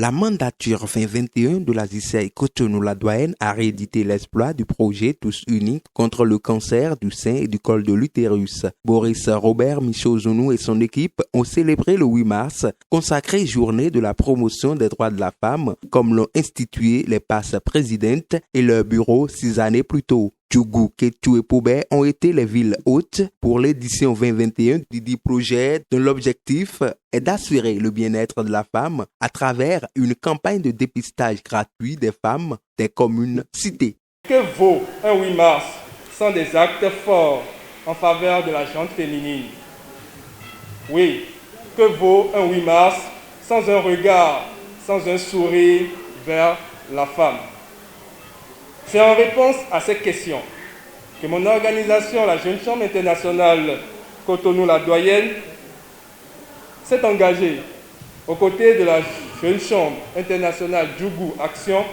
La mandature 2021 de la JCI Cotonou-La-Douane a réédité l'exploit du projet Tous Unis contre le cancer du sein et du col de l'utérus. Boris Robert Michaud-Zounou et son équipe ont célébré le 8 mars, consacré journée de la promotion des droits de la femme, comme l'ont institué les passes présidentes et leur bureau 6 années plus tôt. Djougou, Kétou et Poubert ont été les villes hôtes pour l'édition 2021 du dit projet dont l'objectif est d'assurer le bien-être de la femme à travers une campagne de dépistage gratuit des femmes des communes citées. Que vaut un 8 mars sans des actes forts en faveur de la gente féminine? Oui, que vaut un 8 mars sans un regard, sans un sourire vers la femme? C'est en réponse à cette question que mon organisation, la Jeune Chambre internationale Cotonou-La-Douane, s'est engagée aux côtés de la Jeune Chambre internationale Djougou Action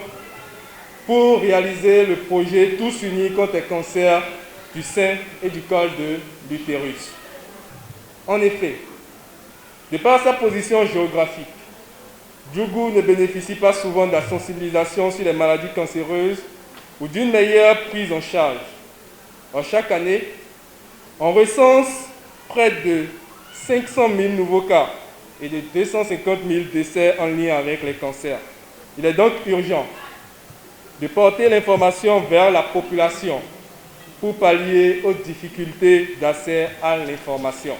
pour réaliser le projet Tous Unis contre les cancers du sein et du col de l'utérus. En effet, de par sa position géographique, Djougou ne bénéficie pas souvent de la sensibilisation sur les maladies cancéreuses ou d'une meilleure prise en charge. Chaque année, on recense près de 500 000 nouveaux cas et de 250 000 décès en lien avec les cancers. Il est donc urgent de porter l'information vers la population pour pallier aux difficultés d'accès à l'information.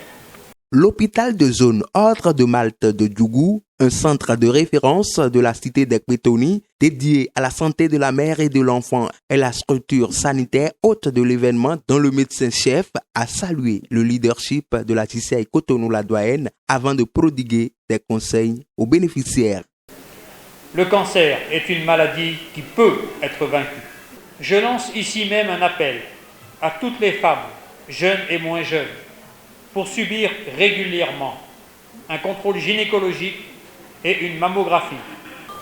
L'hôpital de zone Ordre de Malte de Djougou, un centre de référence de la cité d'Ekpetoni dédié à la santé de la mère et de l'enfant, est la structure sanitaire hôte de l'événement dont le médecin-chef a salué le leadership de la JCI Cotonou-La-Douane avant de prodiguer des conseils aux bénéficiaires. Le cancer est une maladie qui peut être vaincue. Je lance ici même un appel à toutes les femmes, jeunes et moins jeunes, pour subir régulièrement un contrôle gynécologique et une mammographie,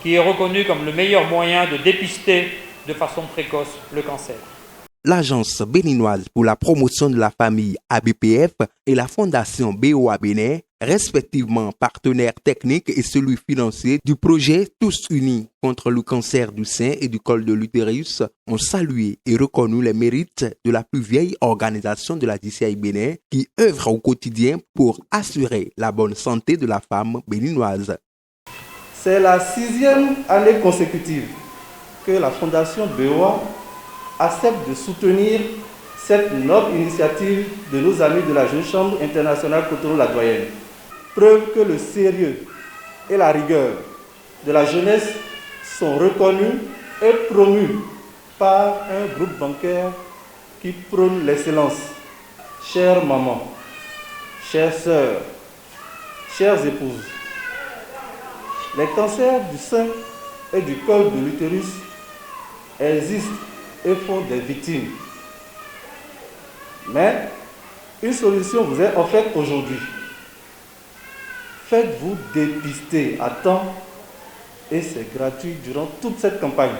qui est reconnu comme le meilleur moyen de dépister de façon précoce le cancer. L'Agence béninoise pour la promotion de la famille ABPF et la Fondation BOA Bénin, respectivement partenaires techniques et celui financier du projet Tous Unis contre le cancer du sein et du col de l'utérus, ont salué et reconnu les mérites de la plus vieille organisation de la JCI Bénin qui œuvre au quotidien pour assurer la bonne santé de la femme béninoise. C'est la 6e année consécutive que la Fondation BOA accepte de soutenir cette noble initiative de nos amis de la Jeune Chambre internationale Cotonou-La-Douane. Preuve que le sérieux et la rigueur de la jeunesse sont reconnus et promus par un groupe bancaire qui prône l'excellence. Chères mamans, chères sœurs, chères épouses, les cancers du sein et du col de l'utérus existent et font des victimes. Mais une solution vous est offerte aujourd'hui. Faites-vous dépister à temps et c'est gratuit durant toute cette campagne.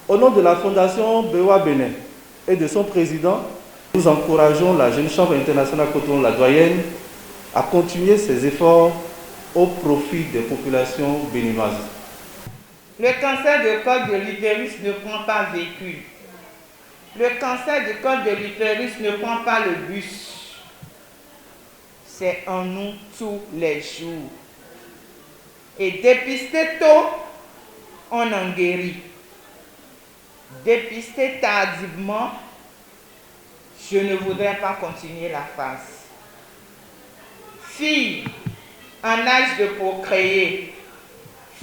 Au nom de la Fondation BOA Bénin et de son président, nous encourageons la Jeune Chambre internationale Cotonou-La-Douane à continuer ses efforts au profit des populations béninoises. Le cancer du col de l'utérus ne prend pas véhicule. Le cancer du col de l'utérus ne prend pas le bus. C'est en nous tous les jours. Et dépister tôt, on en guérit. Dépister tardivement, je ne voudrais pas continuer la phase. Filles en âge de procréer,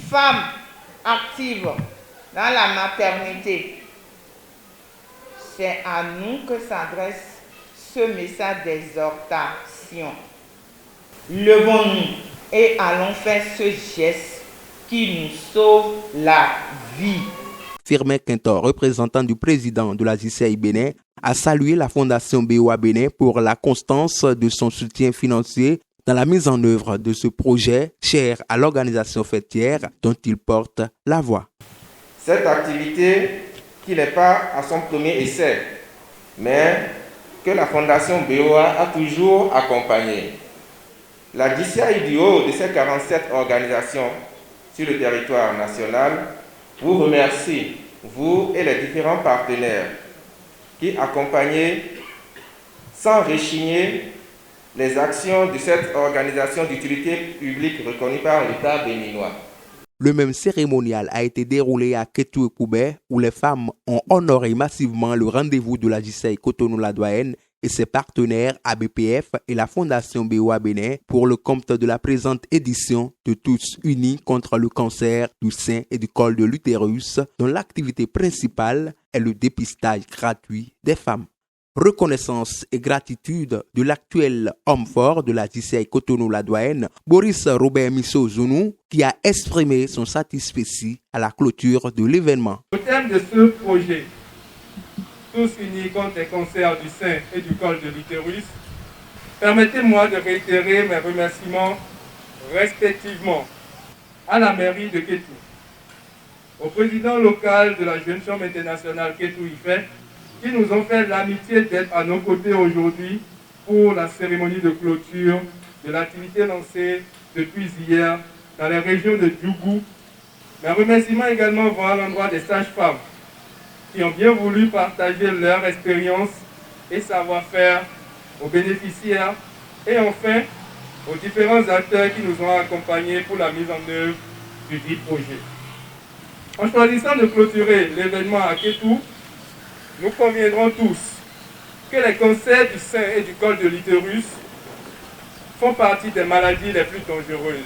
femmes actives dans la maternité, c'est à nous que s'adresse ce message d'exhortation. Levons-nous et allons faire ce geste qui nous sauve la vie. Firmin Quintor, représentant du président de la JCI Bénin, a salué la Fondation BOA Bénin pour la constance de son soutien financier dans la mise en œuvre de ce projet cher à l'organisation fêtière dont il porte la voix. Cette activité qui n'est pas à son premier essai, mais que la Fondation BOA a toujours accompagnée. La JCI du haut de ces 47 organisations sur le territoire national, vous remercie, vous et les différents partenaires qui accompagnaient sans rechigner les actions de cette organisation d'utilité publique reconnue par l'État béninois. Le même cérémonial a été déroulé à Kétou-Koubé où les femmes ont honoré massivement le rendez-vous de la JCI Cotonou-La-Douane et ses partenaires ABPF et la Fondation BOA Bénin pour le compte de la présente édition de Tous Unis contre le cancer du sein et du col de l'utérus, dont l'activité principale est le dépistage gratuit des femmes. Reconnaissance et gratitude de l'actuel homme fort de la JCI Cotonou-La-Douane, Boris Robert Michaud-Zounou, qui a exprimé son satisfecit à la clôture de l'événement. Au thème de ce projet, Tous unis contre les cancers du sein et du col de l'utérus, permettez-moi de réitérer mes remerciements respectivement à la mairie de Kétou, au président local de la Jeune Chambre internationale Kétou-Ifé, qui nous ont fait l'amitié d'être à nos côtés aujourd'hui pour la cérémonie de clôture de l'activité lancée depuis hier dans les régions de Djougou. Mes remerciements également vont à l'endroit des sages-femmes qui ont bien voulu partager leur expérience et savoir-faire aux bénéficiaires et enfin aux différents acteurs qui nous ont accompagnés pour la mise en œuvre du dit projet. En choisissant de clôturer l'événement à Kétou, nous conviendrons tous que les cancers du sein et du col de l'utérus font partie des maladies les plus dangereuses.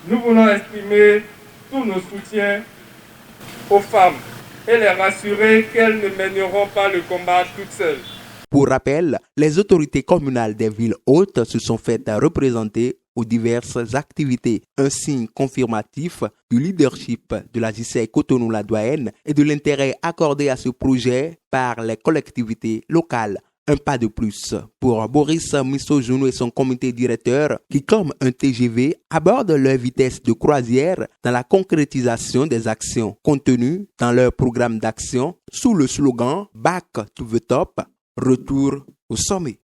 Nous voulons exprimer tous nos soutiens aux femmes et les rassurer qu'elles ne mèneront pas le combat toutes seules. Pour rappel, les autorités communales des villes hautes se sont faites représenter aux diverses activités, un signe confirmatif du leadership de la JCI Cotonou-La-Douane et de l'intérêt accordé à ce projet par les collectivités locales. Un pas de plus pour Boris Michaud-Zounou et son comité directeur qui, comme un TGV, abordent leur vitesse de croisière dans la concrétisation des actions contenues dans leur programme d'action sous le slogan « Back to the top », retour au sommet.